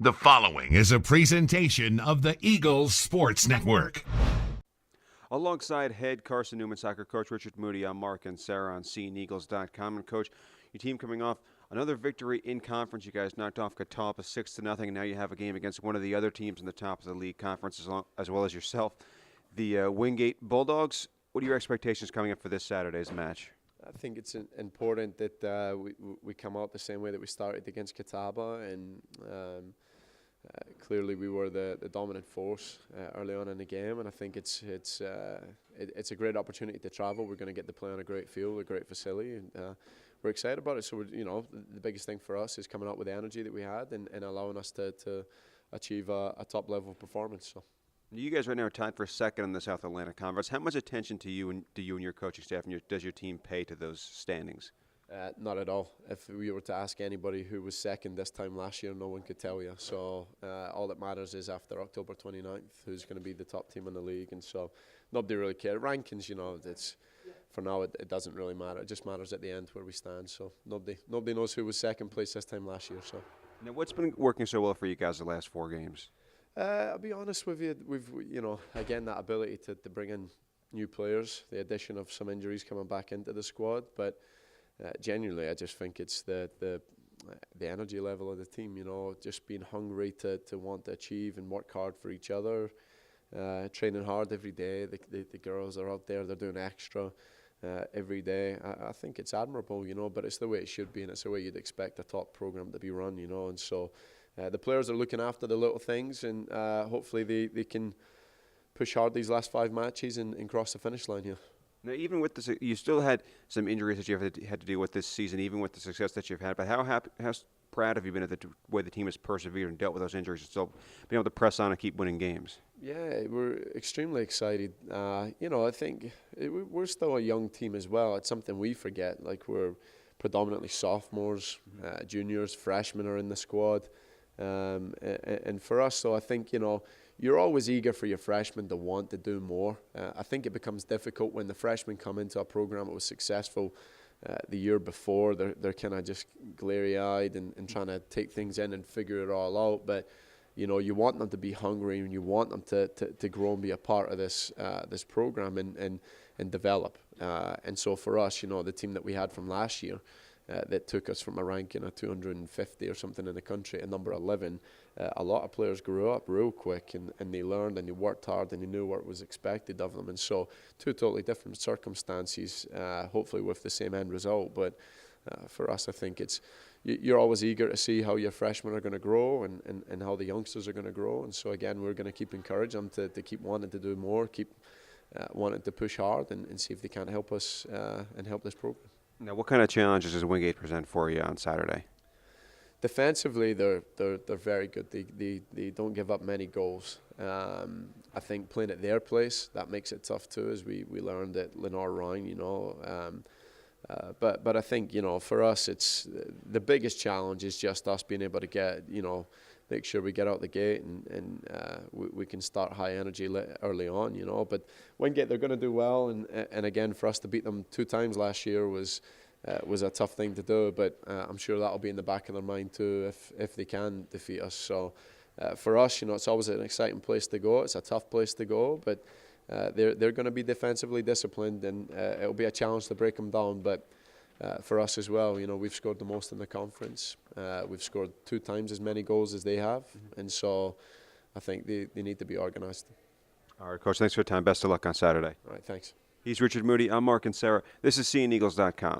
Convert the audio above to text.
The following is a presentation of the Eagles Sports Network. Alongside head Carson-Newman soccer coach Richard Moodie, I'm Mark and Sarah on SeeingEagles.com. And Coach, your team coming off another victory in conference. You guys knocked off Catawba 6-0, and now you have a game against one of the other teams in the top of the league conference, as well as yourself, the Wingate Bulldogs. What are your expectations coming up for this Saturday's match? I think it's important that we come out the same way that we started against Catawba, and clearly we were the dominant force early on in the game, and I think it's a great opportunity to travel. We're going to get to play on a great field, a great facility, and we're excited about it. So the biggest thing for us is coming out with the energy that we had and allowing us to achieve a top level performance. So. You guys right now are tied for second in the South Atlantic Conference. How much attention to you and your coaching staff and does your team pay to those standings? Not at all. If we were to ask anybody who was second this time last year, no one could tell you. So all that matters is after October 29th, who's going to be the top team in the league. And so nobody really cares. Rankings, it's for now it doesn't really matter. It just matters at the end where we stand. So nobody knows who was second place this time last year. So now, what's been working so well for you guys the last 4 games? I'll be honest with you, we've again that ability to bring in new players, the addition of some injuries coming back into the squad, but genuinely I just think it's the energy level of the team, just being hungry to want to achieve and work hard for each other, training hard every day. The girls are out there, they're doing extra every day. I think it's admirable, but it's the way it should be, and it's the way you'd expect a top program to be run, and so the players are looking after the little things, and hopefully they can push hard these last 5 matches and cross the finish line here. Now, even with this, you still had some injuries that you had to deal with this season, even with the success that you've had. But how proud have you been of the way the team has persevered and dealt with those injuries and still being able to press on and keep winning games? Yeah, we're extremely excited. I think we're still a young team as well. It's something we forget. Like, we're predominantly sophomores, juniors, freshmen are in the squad. And for us, so I think, you're always eager for your freshmen to want to do more. I think it becomes difficult when the freshmen come into a program that was successful the year before. They're kind of just glary-eyed and trying to take things in and figure it all out. But, you want them to be hungry and you want them to grow and be a part of this program and develop. And so for us, the team that we had from last year, that took us from a ranking of 250 or something in the country to number 11. A lot of players grew up real quick and they learned and they worked hard and they knew what was expected of them. And so 2 totally different circumstances, hopefully with the same end result. But for us, I think you're always eager to see how your freshmen are going to grow and how the youngsters are going to grow. And so again, we're going to keep encouraging them to keep wanting to do more, keep wanting to push hard and see if they can help us and help this program. Now, what kind of challenges does Wingate present for you on Saturday? Defensively, they're very good. They don't give up many goals. I think playing at their place, that makes it tough too, as we learned at Lenore Rhine, But I think, for us, it's the biggest challenge is just us being able to get, make sure we get out the gate and we can start high energy early on, But Wingate, they're going to do well, and again, for us to beat them 2 times last year was a tough thing to do. But I'm sure that'll be in the back of their mind too if they can defeat us. So for us, it's always an exciting place to go. It's a tough place to go, but they're going to be defensively disciplined, and it'll be a challenge to break them down. But for us as well, we've scored the most in the conference. We've scored 2 times as many goals as they have, and so I think they need to be organised. All right, Coach, thanks for your time. Best of luck on Saturday. All right, thanks. He's Richard Moodie. I'm Mark and Sarah. This is SeeingEagles.com.